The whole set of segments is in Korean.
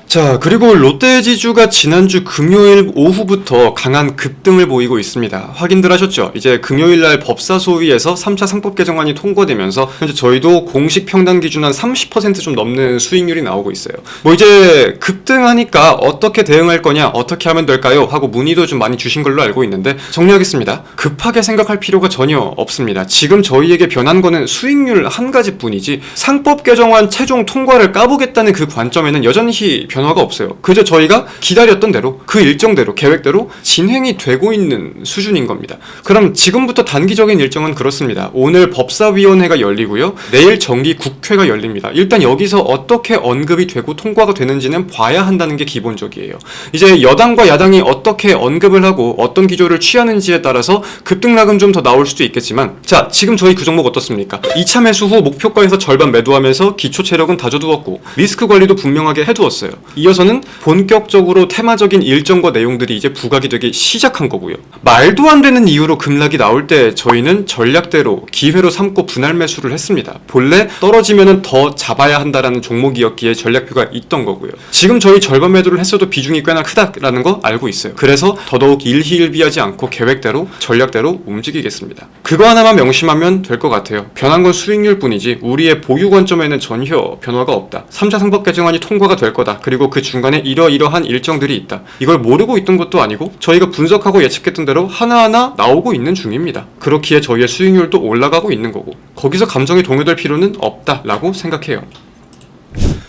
자, 그리고 롯데지주가 지난주 금요일 오후부터 강한 급등을 보이고 있습니다. 확인들 하셨죠? 이제 금요일날 법사소위에서 3차 상법 개정안이 통과되면서 현재 저희도 공식 평단 기준 한 30% 좀 넘는 수익률이 나오고 있어요. 뭐 이제 급등하니까 어떻게 대응할 거냐, 어떻게 하면 될까요? 하고 문의도 좀 많이 주신 걸로 알고 있는데 정리하겠습니다. 급하게 생각할 필요가 전혀 없습니다. 지금 저희에게 변한 거는 수익률 한 가지뿐이지 상법 개정안 최종 통과를 까보겠다는 그 관점에는 여전히 변화가 없어요. 그저 저희가 기다렸던 대로 그 일정대로 계획대로 진행이 되고 있는 수준인 겁니다. 그럼 지금부터 단기적인 일정은 그렇습니다. 오늘 법사위원회가 열리고요. 내일 정기국회가 열립니다. 일단 여기서 어떻게 언급이 되고 통과가 되는지는 봐야 한다는 게 기본적이에요. 이제 여당과 야당이 어떻게 언급을 하고 어떤 기조를 취하는지에 따라서 급등락은 좀 더 나올 수도 있겠지만, 자, 지금 저희 그 종목 어떻습니까? 2차 매수 후 목표가에서 절반 매도하면서 기초 체력은 다져두었고 리스크 관리도 분명하게 해두었어요. 이어서는 본격적으로 테마적인 일정과 내용들이 이제 부각이 되기 시작한 거고요. 말도 안 되는 이유로 급락이 나올 때 저희는 전략대로 기회로 삼고 분할 매수를 했습니다. 본래 떨어지면은 더 잡아야 한다라는 종목이었기에 전략표가 있던 거고요. 지금 저희 절반 매도를 했어도 비중이 꽤나 크다라는 거 알고 있어요. 그래서 더더욱 일희일비하지 않고 계획대로 전략대로 움직이겠습니다. 그거 하나만 명심하면 될 것 같아요. 변한 건 수익률 뿐이지 우리의 보유 관점에는 전혀 변화가 없다. 3차 상법 개정안이 통과가 될 거다. 그리고 그 중간에 이러이러한 일정들이 있다. 이걸 모르고 있던 것도 아니고 저희가 분석하고 예측했던 대로 하나하나 나오고 있는 중입니다. 그렇기에 저희의 수익률도 올라가고 있는 거고 거기서 감정이 동요될 필요는 없다라고 생각해요.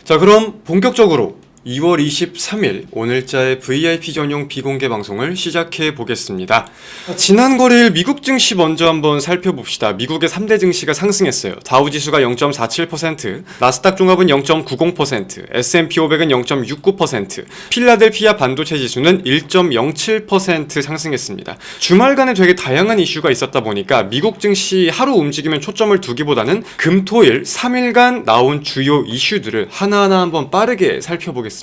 자, 그럼 본격적으로 2월 23일 오늘자의 VIP 전용 비공개 방송을 시작해 보겠습니다. 지난 거래일 미국 증시 먼저 한번 살펴봅시다. 미국의 3대 증시가 상승했어요. 다우지수가 0.47%, 나스닥 종합은 0.90%, S&P 500은 0.69%, 필라델피아 반도체 지수는 1.07% 상승했습니다. 주말간에 되게 다양한 이슈가 있었다 보니까 미국 증시 하루 움직임에 초점을 두기보다는 금, 토, 일 3일간 나온 주요 이슈들을 하나하나 한번 빠르게 살펴보겠습니다.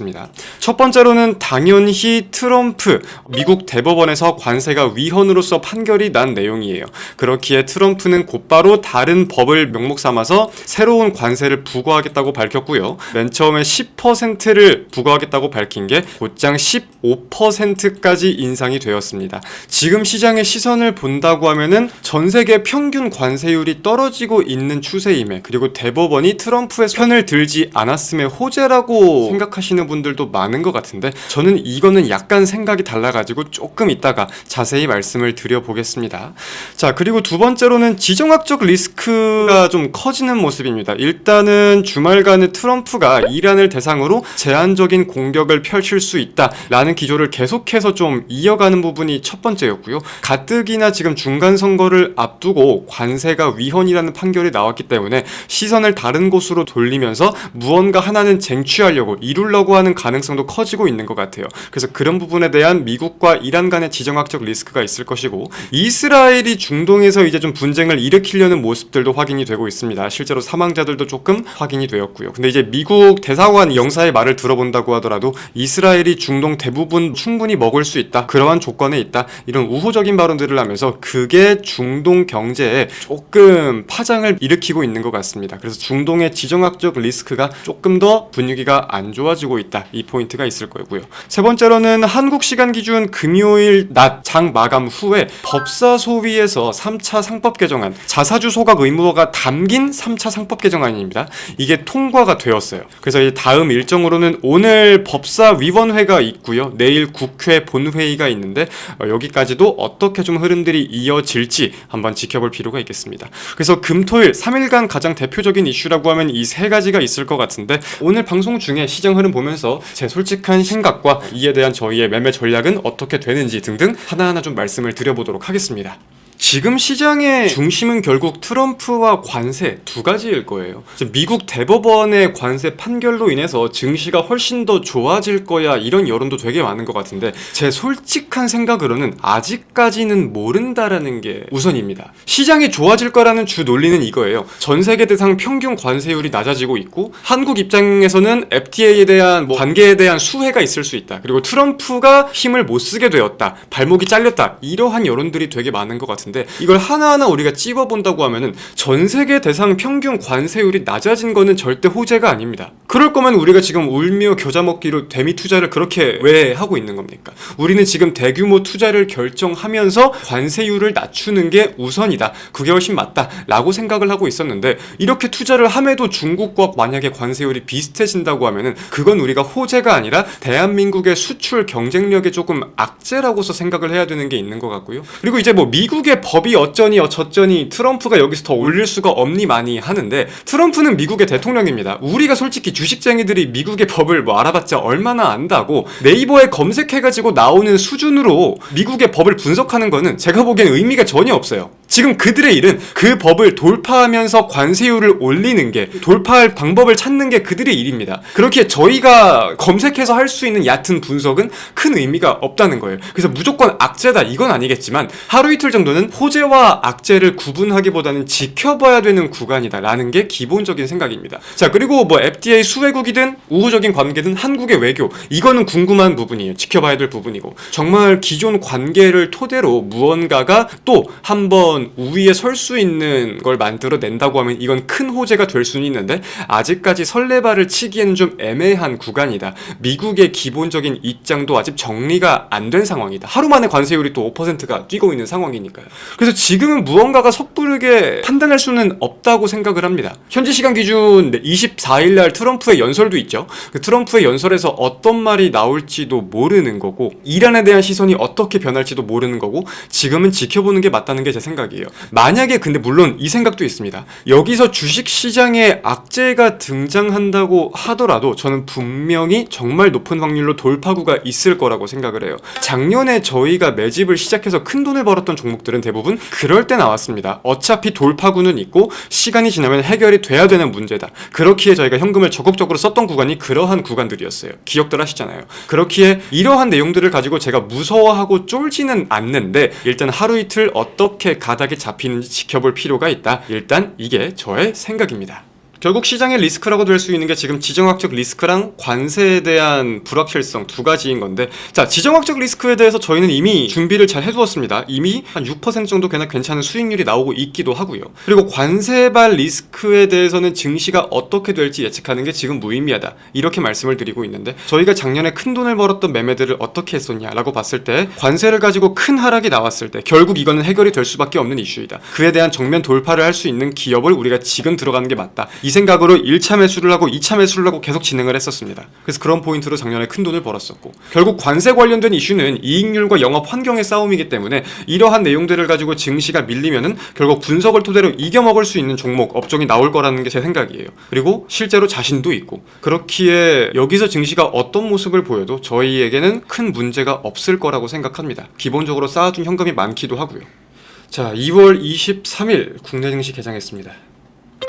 첫 번째로는 당연히 트럼프 미국 대법원에서 관세가 위헌으로서 판결이 난 내용이에요. 그렇기에 트럼프는 곧바로 다른 법을 명목 삼아서 새로운 관세를 부과하겠다고 밝혔고요. 맨 처음에 10%를 부과하겠다고 밝힌 게 곧장 15%까지 인상이 되었습니다. 지금 시장의 시선을 본다고 하면은 전 세계 평균 관세율이 떨어지고 있는 추세임에, 그리고 대법원이 트럼프의 편을 들지 않았음의 호재라고 생각하시는 분들도 많은 것 같은데 저는 이거는 약간 생각이 달라가지고 조금 이따가 자세히 말씀을 드려보겠습니다. 자, 그리고 두 번째로는 지정학적 리스크가 좀 커지는 모습입니다. 일단은 주말간에 트럼프가 이란을 대상으로 제한적인 공격을 펼칠 수 있다라는 기조를 계속해서 좀 이어가는 부분이 첫 번째였고요. 가뜩이나 지금 중간선거를 앞두고 관세가 위헌이라는 판결이 나왔기 때문에 시선을 다른 곳으로 돌리면서 무언가 하나는 쟁취하려고 이루려고 하는 가능성도 커지고 있는 것 같아요. 그래서 그런 부분에 대한 미국과 이란 간의 지정학적 리스크가 있을 것이고, 이스라엘이 중동에서 이제 좀 분쟁을 일으키려는 모습들도 확인이 되고 있습니다. 실제로 사망자들도 조금 확인이 되었고요. 근데 이제 미국 대사관 영사의 말을 들어본다고 하더라도 이스라엘이 중동 대부분 충분히 먹을 수 있다, 그러한 조건에 있다, 이런 우호적인 발언들을 하면서 그게 중동 경제에 조금 파장을 일으키고 있는 것 같습니다. 그래서 중동의 지정학적 리스크가 조금 더 분위기가 안 좋아지고 있다, 이 포인트가 있을 거고요. 세 번째로는 한국 시간 기준 금요일 낮 장 마감 후에 법사소위에서 3차 상법 개정안, 자사주 소각 의무화가 담긴 3차 상법 개정안입니다. 이게 통과가 되었어요. 그래서 이 다음 일정으로는 오늘 법사위원회가 있고요. 내일 국회 본회의가 있는데 여기까지도 어떻게 좀 흐름들이 이어질지 한번 지켜볼 필요가 있겠습니다. 그래서 금, 토, 일 3일간 가장 대표적인 이슈라고 하면 이 세 가지가 있을 것 같은데 오늘 방송 중에 시장 흐름 보면서 제 솔직한 생각과 이에 대한 저희의 매매 전략은 어떻게 되는지 등등 하나하나 좀 말씀을 드려보도록 하겠습니다. 지금 시장의 중심은 결국 트럼프와 관세 두 가지일 거예요. 미국 대법원의 관세 판결로 인해서 증시가 훨씬 더 좋아질 거야, 이런 여론도 되게 많은 것 같은데 제 솔직한 생각으로는 아직까지는 모른다라는 게 우선입니다. 시장이 좋아질 거라는 주 논리는 이거예요. 전 세계 대상 평균 관세율이 낮아지고 있고 한국 입장에서는 FTA에 대한 관계에 대한 수혜가 있을 수 있다. 그리고 트럼프가 힘을 못 쓰게 되었다, 발목이 잘렸다, 이러한 여론들이 되게 많은 것 같은데 같은데 이걸 하나하나 우리가 찝어본다고 하면은 전 세계 대상 평균 관세율이 낮아진 거는 절대 호재가 아닙니다. 그럴 거면 우리가 지금 울며 겨자 먹기로 대미 투자를 그렇게 왜 하고 있는 겁니까? 우리는 지금 대규모 투자를 결정하면서 관세율을 낮추는 게 우선이다. 그게 훨씬 맞다. 라고 생각을 하고 있었는데 이렇게 투자를 함에도 중국과 만약에 관세율이 비슷해진다고 하면은 그건 우리가 호재가 아니라 대한민국의 수출 경쟁력에 조금 악재라고서 생각을 해야 되는 게 있는 것 같고요. 그리고 이제 뭐 미국의 법이 어쩌니 저쩌니 트럼프가 여기서 더 올릴 수가 없니 많이 하는데 트럼프는 미국의 대통령입니다. 우리가 솔직히 주식쟁이들이 미국의 법을 뭐 알아봤자 얼마나 안다고 네이버에 검색해가지고 나오는 수준으로 미국의 법을 분석하는 거는 제가 보기엔 의미가 전혀 없어요. 지금 그들의 일은 그 법을 돌파하면서 관세율을 올리는 게, 돌파할 방법을 찾는 게 그들의 일입니다. 그렇기에 저희가 검색해서 할 수 있는 얕은 분석은 큰 의미가 없다는 거예요. 그래서 무조건 악재다 이건 아니겠지만 하루 이틀 정도는 호재와 악재를 구분하기보다는 지켜봐야 되는 구간이다 라는 게 기본적인 생각입니다. 자, 그리고 뭐 FTA 수혜국이든 우호적인 관계든 한국의 외교, 이거는 궁금한 부분이에요. 지켜봐야 될 부분이고, 정말 기존 관계를 토대로 무언가가 또 한번 우위에 설 수 있는 걸 만들어낸다고 하면 이건 큰 호재가 될 수는 있는데 아직까지 설레발을 치기에는 좀 애매한 구간이다. 미국의 기본적인 입장도 아직 정리가 안 된 상황이다. 하루 만에 관세율이 또 5%가 뛰고 있는 상황이니까요. 그래서 지금은 무언가가 섣부르게 판단할 수는 없다고 생각을 합니다. 현지 시간 기준 24일날 트럼프의 연설도 있죠. 그 트럼프의 연설에서 어떤 말이 나올지도 모르는 거고 이란에 대한 시선이 어떻게 변할지도 모르는 거고 지금은 지켜보는 게 맞다는 게 제 생각이에요. 만약에 근데 물론 이 생각도 있습니다. 여기서 주식시장에 악재가 등장한다고 하더라도 저는 분명히 정말 높은 확률로 돌파구가 있을 거라고 생각을 해요. 작년에 저희가 매집을 시작해서 큰 돈을 벌었던 종목들은 대부분 그럴 때 나왔습니다. 어차피 돌파구는 있고 시간이 지나면 해결이 돼야 되는 문제다. 그렇기에 저희가 현금을 적극적으로 썼던 구간이 그러한 구간들이었어요. 기억들 하시잖아요. 그렇기에 이러한 내용들을 가지고 제가 무서워하고 쫄지는 않는데 일단 하루 이틀 어떻게 가닥이 잡히는지 지켜볼 필요가 있다. 일단 이게 저의 생각입니다. 결국 시장의 리스크라고 될 수 있는 게 지금 지정학적 리스크랑 관세에 대한 불확실성 두 가지인 건데, 자, 지정학적 리스크에 대해서 저희는 이미 준비를 잘 해두었습니다. 이미 한 6% 정도 괜찮은 수익률이 나오고 있기도 하고요. 그리고 관세발 리스크에 대해서는 증시가 어떻게 될지 예측하는 게 지금 무의미하다 이렇게 말씀을 드리고 있는데, 저희가 작년에 큰 돈을 벌었던 매매들을 어떻게 했었냐라고 봤을 때 관세를 가지고 큰 하락이 나왔을 때 결국 이거는 해결이 될 수밖에 없는 이슈이다. 그에 대한 정면 돌파를 할 수 있는 기업을 우리가 지금 들어가는 게 맞다. 이 생각으로 1차 매수를 하고 2차 매수를 하고 계속 진행을 했었습니다. 그래서 그런 포인트로 작년에 큰 돈을 벌었었고, 결국 관세 관련된 이슈는 이익률과 영업 환경의 싸움이기 때문에 이러한 내용들을 가지고 증시가 밀리면은 결국 분석을 토대로 이겨먹을 수 있는 종목, 업종이 나올 거라는 게 제 생각이에요. 그리고 실제로 자신도 있고, 그렇기에 여기서 증시가 어떤 모습을 보여도 저희에게는 큰 문제가 없을 거라고 생각합니다. 기본적으로 쌓아둔 현금이 많기도 하고요. 자, 2월 23일 국내 증시 개장했습니다.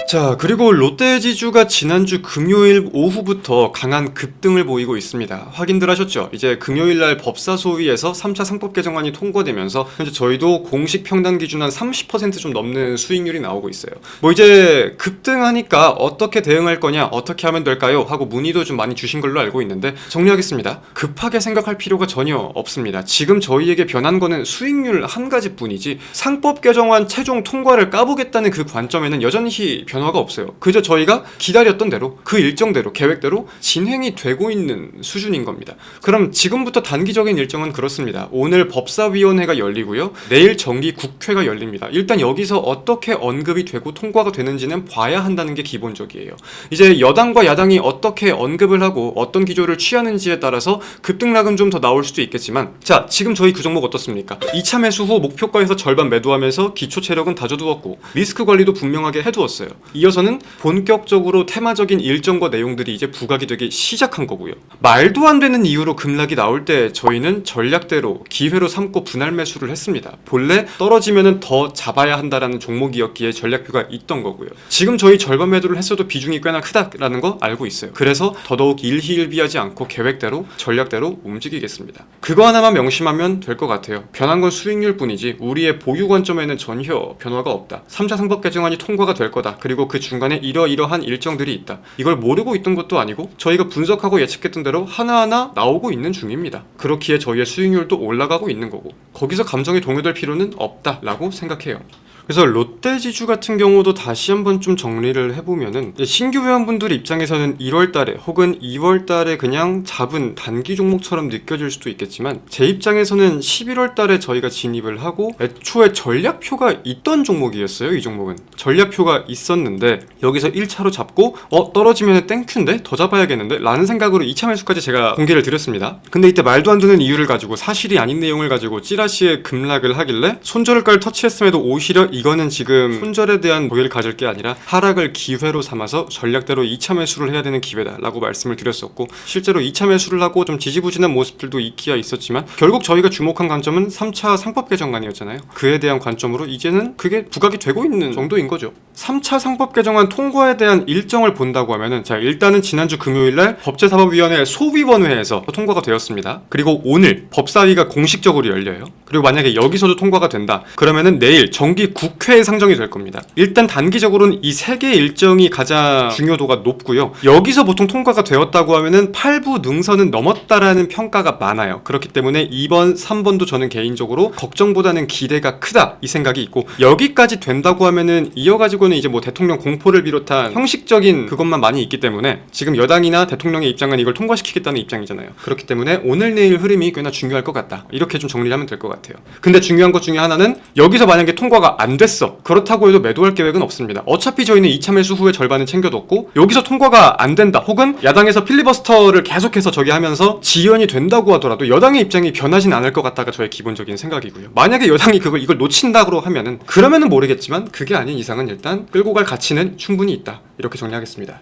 자, 그리고 롯데지주가 지난주 금요일 오후부터 강한 급등을 보이고 있습니다. 확인들 하셨죠? 이제 금요일날 법사소위에서 3차 상법 개정안이 통과되면서 현재 저희도 공식 평단 기준 한 30% 좀 넘는 수익률이 나오고 있어요. 뭐 이제 급등하니까 어떻게 대응할 거냐, 어떻게 하면 될까요? 하고 문의도 좀 많이 주신 걸로 알고 있는데 정리하겠습니다. 급하게 생각할 필요가 전혀 없습니다. 지금 저희에게 변한 거는 수익률 한 가지뿐이지 상법 개정안 최종 통과를 까보겠다는 그 관점에는 여전히 변화가 없어요. 그저 저희가 기다렸던 대로 그 일정대로 계획대로 진행이 되고 있는 수준인 겁니다. 그럼 지금부터 단기적인 일정은 그렇습니다. 오늘 법사위원회가 열리고요. 내일 정기 국회가 열립니다. 일단 여기서 어떻게 언급이 되고 통과가 되는지는 봐야 한다는 게 기본적이에요. 이제 여당과 야당이 어떻게 언급을 하고 어떤 기조를 취하는지에 따라서 급등락은 좀 더 나올 수도 있겠지만, 자, 지금 저희 그 종목 어떻습니까? 2차 매수 후 목표가에서 절반 매도하면서 기초 체력은 다져두었고 리스크 관리도 분명하게 해두었어요. 이어서는 본격적으로 테마적인 일정과 내용들이 이제 부각이 되기 시작한 거고요. 말도 안 되는 이유로 급락이 나올 때 저희는 전략대로 기회로 삼고 분할 매수를 했습니다. 본래 떨어지면은 더 잡아야 한다라는 종목이었기에 전략표가 있던 거고요. 지금 저희 절반 매도를 했어도 비중이 꽤나 크다라는 거 알고 있어요. 그래서 더더욱 일희일비하지 않고 계획대로 전략대로 움직이겠습니다. 그거 하나만 명심하면 될 것 같아요. 변한 건 수익률 뿐이지 우리의 보유 관점에는 전혀 변화가 없다. 3차 상법 개정안이 통과가 될 거다. 그리고 그리고 그 중간에 이러이러한 일정들이 있다. 이걸 모르고 있던 것도 아니고 저희가 분석하고 예측했던 대로 하나하나 나오고 있는 중입니다. 그렇기에 저희의 수익률도 올라가고 있는 거고 거기서 감정에 동요될 필요는 없다라고 생각해요. 그래서 롯데지주 같은 경우도 다시 한번 좀 정리를 해보면은 신규 회원분들 입장에서는 1월달에 혹은 2월달에 그냥 잡은 단기 종목처럼 느껴질 수도 있겠지만 제 입장에서는 11월달에 저희가 진입을 하고 애초에 전략표가 있던 종목이었어요. 이 종목은 전략표가 있었는데 여기서 1차로 잡고 떨어지면 땡큐인데 더 잡아야겠는데 라는 생각으로 2차 매수까지 제가 공개를 드렸습니다. 근데 이때 말도 안 되는 이유를 가지고 사실이 아닌 내용을 가지고 찌라시에 급락을 하길래 손절가를 터치했음에도 오히려 이거는 지금 손절에 대한 고의를 가질 게 아니라 하락을 기회로 삼아서 전략대로 2차 매수를 해야 되는 기회다라고 말씀을 드렸었고 실제로 2차 매수를 하고 좀 지지부진한 모습들도 있기야 있었지만 결국 저희가 주목한 관점은 3차 상법 개정안이었잖아요. 그에 대한 관점으로 이제는 그게 부각이 되고 있는 정도인 거죠. 3차 상법 개정안 통과에 대한 일정을 본다고 하면은 자 일단은 지난주 금요일날 법제사법위원회 소위원회에서 통과가 되었습니다. 그리고 오늘 법사위가 공식적으로 열려요. 그리고 만약에 여기서도 통과가 된다 그러면은 내일 정기 국회에 상정이 될 겁니다. 일단 단기적으로는 이 세 개의 일정이 가장 중요도가 높고요. 여기서 보통 통과가 되었다고 하면은 8부 능선은 넘었다라는 평가가 많아요. 그렇기 때문에 2번, 3번도 저는 개인적으로 걱정보다는 기대가 크다 이 생각이 있고 여기까지 된다고 하면은 이어가지고는 이제 뭐 대통령 공포를 비롯한 형식적인 그것만 많이 있기 때문에 지금 여당이나 대통령의 입장은 이걸 통과시키겠다는 입장이잖아요. 그렇기 때문에 오늘 내일 흐름이 꽤나 중요할 것 같다. 이렇게 좀 정리를 하면 될 것 같아요. 근데 중요한 것 중에 하나는 여기서 만약에 통과가 안 됐어. 그렇다고 해도 매도할 계획은 없습니다. 어차피 저희는 2차 매수 후에 절반은 챙겨뒀고 여기서 통과가 안 된다. 혹은 야당에서 필리버스터를 계속해서 저기 하면서 지연이 된다고 하더라도 여당의 입장이 변하진 않을 것 같다가 저의 기본적인 생각이고요. 만약에 여당이 이걸 놓친다고 하면은 그러면은 모르겠지만 그게 아닌 이상은 일단 끌고 갈 가치는 충분히 있다. 이렇게 정리하겠습니다.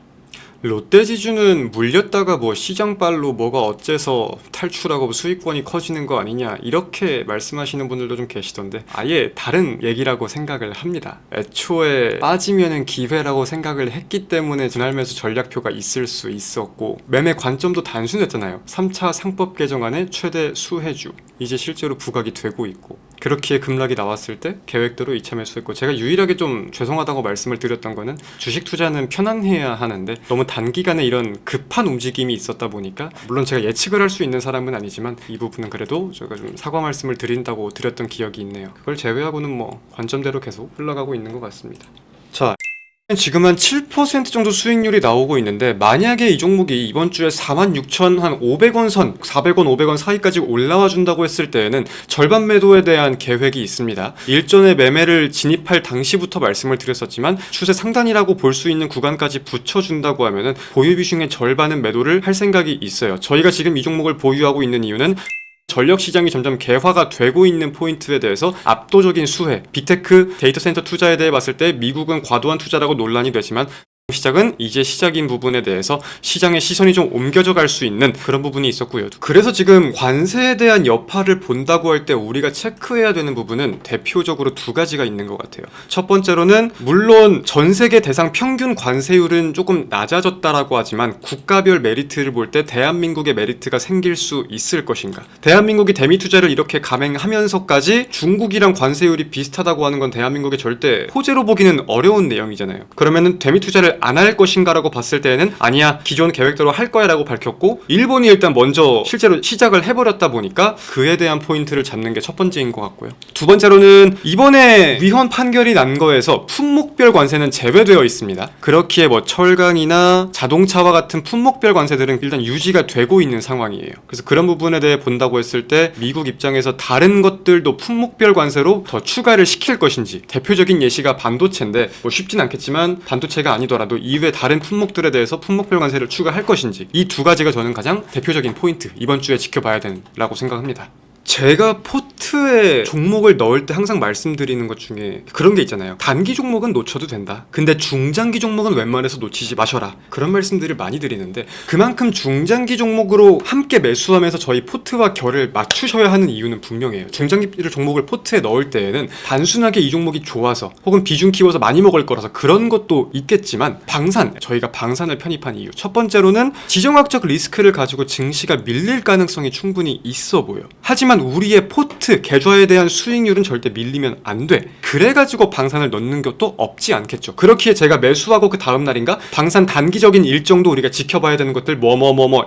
롯데지주는 물렸다가 뭐 시장빨로 뭐가 어째서 탈출하고 수익권이 커지는 거 아니냐 이렇게 말씀하시는 분들도 좀 계시던데 아예 다른 얘기라고 생각을 합니다. 애초에 빠지면은 기회라고 생각을 했기 때문에 분할 매수 전략표가 있을 수 있었고 매매 관점도 단순했잖아요. 3차 상법 개정안의 최대 수혜주 이제 실제로 부각이 되고 있고 그렇기에 급락이 나왔을 때 계획대로 2차 매수했고 제가 유일하게 좀 죄송하다고 말씀을 드렸던 거는 주식 투자는 편안해야 하는데 너무 단기간에 이런 급한 움직임이 있었다 보니까 물론 제가 예측을 할 수 있는 사람은 아니지만 이 부분은 그래도 제가 좀 사과 말씀을 드린다고 드렸던 기억이 있네요. 그걸 제외하고는 뭐 관점대로 계속 흘러가고 있는 것 같습니다. 자, 지금 한 7% 정도 수익률이 나오고 있는데 만약에 이 종목이 이번 주에 46,500원 선 400원 500원 사이까지 올라와 준다고 했을 때에는 절반 매도에 대한 계획이 있습니다. 일전에 매매를 진입할 당시부터 말씀을 드렸었지만 추세 상단이라고 볼 수 있는 구간까지 붙여준다고 하면은 보유 비중의 절반은 매도를 할 생각이 있어요. 저희가 지금 이 종목을 보유하고 있는 이유는 전력 시장이 점점 개화가 되고 있는 포인트에 대해서 압도적인 수혜, 빅테크 데이터 센터 투자에 대해 봤을 때 미국은 과도한 투자라고 논란이 되지만 시작은 이제 시작인 부분에 대해서 시장의 시선이 좀 옮겨져 갈 수 있는 그런 부분이 있었고요. 그래서 지금 관세에 대한 여파를 본다고 할 때 우리가 체크해야 되는 부분은 대표적으로 두 가지가 있는 것 같아요. 첫 번째로는 물론 전 세계 대상 평균 관세율은 조금 낮아졌다라고 하지만 국가별 메리트를 볼 때 대한민국의 메리트가 생길 수 있을 것인가. 대한민국이 대미 투자를 이렇게 감행하면서까지 중국이랑 관세율이 비슷하다고 하는 건 대한민국의 절대 호재로 보기는 어려운 내용이잖아요. 그러면은 대미 투자를 안 할 것인가라고 봤을 때에는 아니야 기존 계획대로 할 거야 라고 밝혔고 일본이 일단 먼저 실제로 시작을 해버렸다 보니까 그에 대한 포인트를 잡는 게 첫 번째인 것 같고요. 두 번째로는 이번에 위헌 판결이 난 거에서 품목별 관세는 제외되어 있습니다. 그렇기에 뭐 철강이나 자동차와 같은 품목별 관세들은 일단 유지가 되고 있는 상황이에요. 그래서 그런 부분에 대해 본다고 했을 때 미국 입장에서 다른 것들도 품목별 관세로 더 추가를 시킬 것인지 대표적인 예시가 반도체인데 뭐 쉽진 않겠지만 반도체가 아니더라도 이외 다른 품목들에 대해서 품목별 관세를 추가할 것인지 이 두 가지가 저는 가장 대표적인 포인트 이번 주에 지켜봐야 된다고 생각합니다. 제가 포트에 종목을 넣을 때 항상 말씀드리는 것 중에 그런 게 있잖아요. 단기 종목은 놓쳐도 된다. 근데 중장기 종목은 웬만해서 놓치지 마셔라. 그런 말씀들을 많이 드리는데 그만큼 중장기 종목으로 함께 매수하면서 저희 포트와 결을 맞추셔야 하는 이유는 분명해요. 중장기 종목을 포트에 넣을 때에는 단순하게 이 종목이 좋아서 혹은 비중 키워서 많이 먹을 거라서 그런 것도 있겠지만 저희가 방산을 편입한 이유 첫 번째로는 지정학적 리스크를 가지고 증시가 밀릴 가능성이 충분히 있어 보여. 하지만 하지만 우리의 포트, 계좌에 대한 수익률은 절대 밀리면 안 돼. 그래가지고 방산을 넣는 것도 없지 않겠죠. 그렇기에 제가 매수하고 그 다음 날인가 방산 단기적인 일정도 우리가 지켜봐야 되는 것들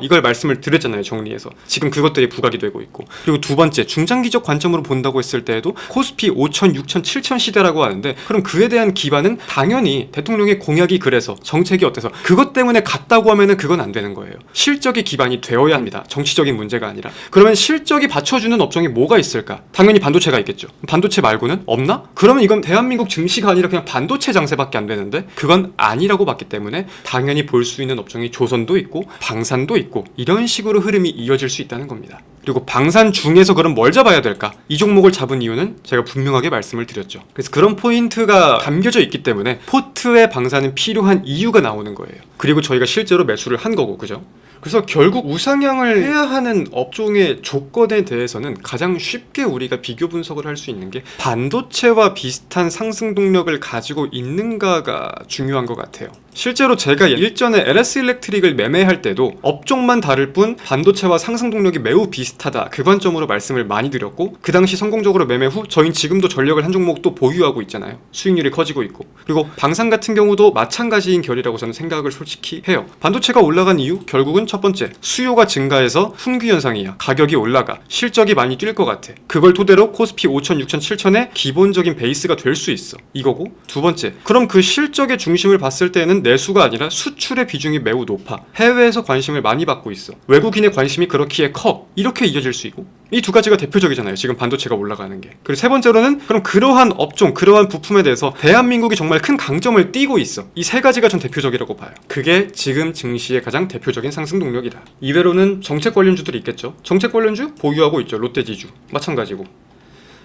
이걸 말씀을 드렸잖아요. 정리해서 지금 그것들이 부각이 되고 있고, 그리고 두 번째 중장기적 관점으로 본다고 했을 때에도 코스피 5천, 6천, 7천 시대라고 하는데, 그럼 그에 대한 기반은 당연히 대통령의 공약이 그래서 정책이 어때서 그것 때문에 갔다고 하면은 그건 안 되는 거예요. 실적이 기반이 되어야 합니다. 정치적인 문제가 아니라. 그러면 실적이 받쳐주는 업종이 뭐가 있을까? 당연히 반도체가 있겠죠. 반도체 말고는 없나? 그러면 이건 대한민국 증시가 아니라 그냥 반도체 장세밖에 안 되는데, 그건 아니라고 봤기 때문에 당연히 볼 수 있는 업종이 조선도 있고 방산도 있고, 이런 식으로 흐름이 이어질 수 있다는 겁니다. 그리고 방산 중에서 그럼 뭘 잡아야 될까? 이 종목을 잡은 이유는 제가 분명하게 말씀을 드렸죠. 그래서 그런 포인트가 담겨져 있기 때문에 포트에 방산은 필요한 이유가 나오는 거예요. 그리고 저희가 실제로 매수를 한 거고, 그죠? 그래서 결국 우상향을 해야 하는 업종의 조건에 대해서는 가장 쉽게 우리가 비교 분석을 할 수 있는 게 반도체와 비슷한 상승 동력을 가지고 있는가가 중요한 것 같아요. 실제로 제가 일전에 LS 일렉트릭을 매매할 때도 업종만 다를 뿐 반도체와 상승 동력이 매우 비슷하다, 그 관점으로 말씀을 많이 드렸고, 그 당시 성공적으로 매매 후 저희는 지금도 전력을 한 종목도 보유하고 있잖아요. 수익률이 커지고 있고. 그리고 방산 같은 경우도 마찬가지인 결이라고 저는 생각을 솔직히 해요. 반도체가 올라간 이유 결국은 첫 번째, 수요가 증가해서 풍기 현상이야. 가격이 올라가. 실적이 많이 뛸 것 같아. 그걸 토대로 코스피 5천, 6천, 7천의 기본적인 베이스가 될 수 있어. 이거고, 두 번째, 그럼 그 실적의 중심을 봤을 때는 내수가 아니라 수출의 비중이 매우 높아. 해외에서 관심을 많이 받고 있어. 외국인의 관심이 그렇기에 커. 이렇게 이어질 수 있고, 이 두 가지가 대표적이잖아요. 지금 반도체가 올라가는 게. 그리고 세 번째로는 그럼 그러한 업종, 그러한 부품에 대해서 대한민국이 정말 큰 강점을 띠고 있어. 이 세 가지가 전 대표적이라고 봐요. 그게 지금 증시의 가장 대표적인 상승 동력이다. 이외로는 정책 관련주들이 있겠죠. 정책 관련주 보유하고 있죠. 롯데지주 마찬가지고.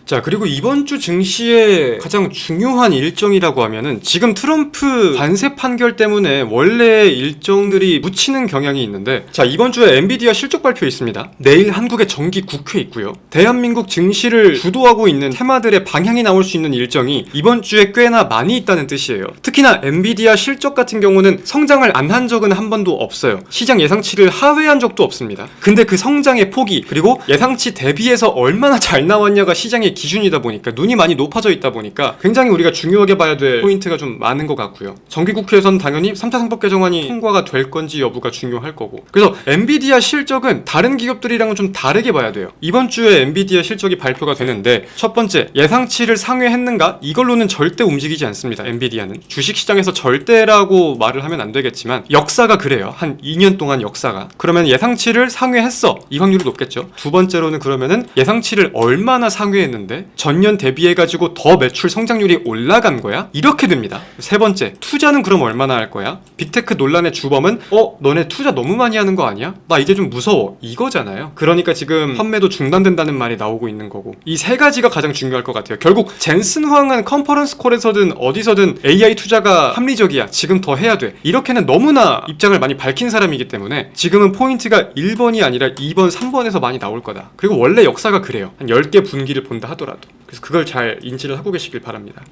자, 그리고 이번 주 증시의 가장 중요한 일정이라고 하면은 지금 트럼프 관세 판결 때문에 원래 일정들이 묻히는 경향이 있는데, 자, 이번 주에 엔비디아 실적 발표 있습니다. 내일 한국의 정기 국회 있고요. 대한민국 증시를 주도하고 있는 테마들의 방향이 나올 수 있는 일정이 이번 주에 꽤나 많이 있다는 뜻이에요. 특히나 엔비디아 실적 같은 경우는 성장을 안 한 적은 한 번도 없어요. 시장 예상치를 하회한 적도 없습니다. 근데 그 성장의 폭이, 그리고 예상치 대비해서 얼마나 잘 나왔냐가 시장의 기준이다 보니까, 눈이 많이 높아져 있다 보니까 굉장히 우리가 중요하게 봐야 될 포인트가 좀 많은 것 같고요. 정기국회에서는 당연히 3차 상법 개정안이 통과가 될 건지 여부가 중요할 거고. 그래서 엔비디아 실적은 다른 기업들이랑은 좀 다르게 봐야 돼요. 이번 주에 엔비디아 실적이 발표가 되는데, 첫 번째, 예상치를 상회했는가? 이걸로는 절대 움직이지 않습니다. 엔비디아는 주식시장에서 절대라고 말을 하면 안 되겠지만 역사가 그래요. 한 2년 동안 역사가. 그러면 예상치를 상회했어. 이 확률이 높겠죠. 두 번째로는 그러면은 예상치를 얼마나 상회했는데 전년 대비해가지고 더 매출 성장률이 올라간 거야? 이렇게 됩니다. 세 번째, 투자는 그럼 얼마나 할 거야? 빅테크 논란의 주범은 너네 투자 너무 많이 하는 거 아니야? 나 이제 좀 무서워. 이거잖아요. 그러니까 지금 판매도 중단된다는 말이 나오고 있는 거고. 이 세 가지가 가장 중요할 것 같아요. 결국 젠슨 황은 컨퍼런스 콜에서든 어디서든 AI 투자가 합리적이야. 지금 더 해야 돼. 이렇게는 너무나 입장을 많이 밝힌 사람이기 때문에 지금은 포인트가 1번이 아니라 2번, 3번에서 많이 나올 거다. 그리고 원래 역사가 그래요. 한 10개 분기를 본다 하더라도. 그래서 그걸 잘 인지를 하고 계시길 바랍니다.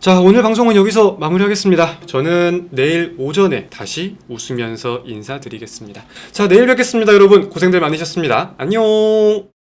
자, 오늘 방송은 여기서 마무리하겠습니다. 저는 내일 오전에 다시 웃으면서 인사드리겠습니다. 자, 내일 뵙겠습니다. 여러분 고생들 많으셨습니다. 안녕.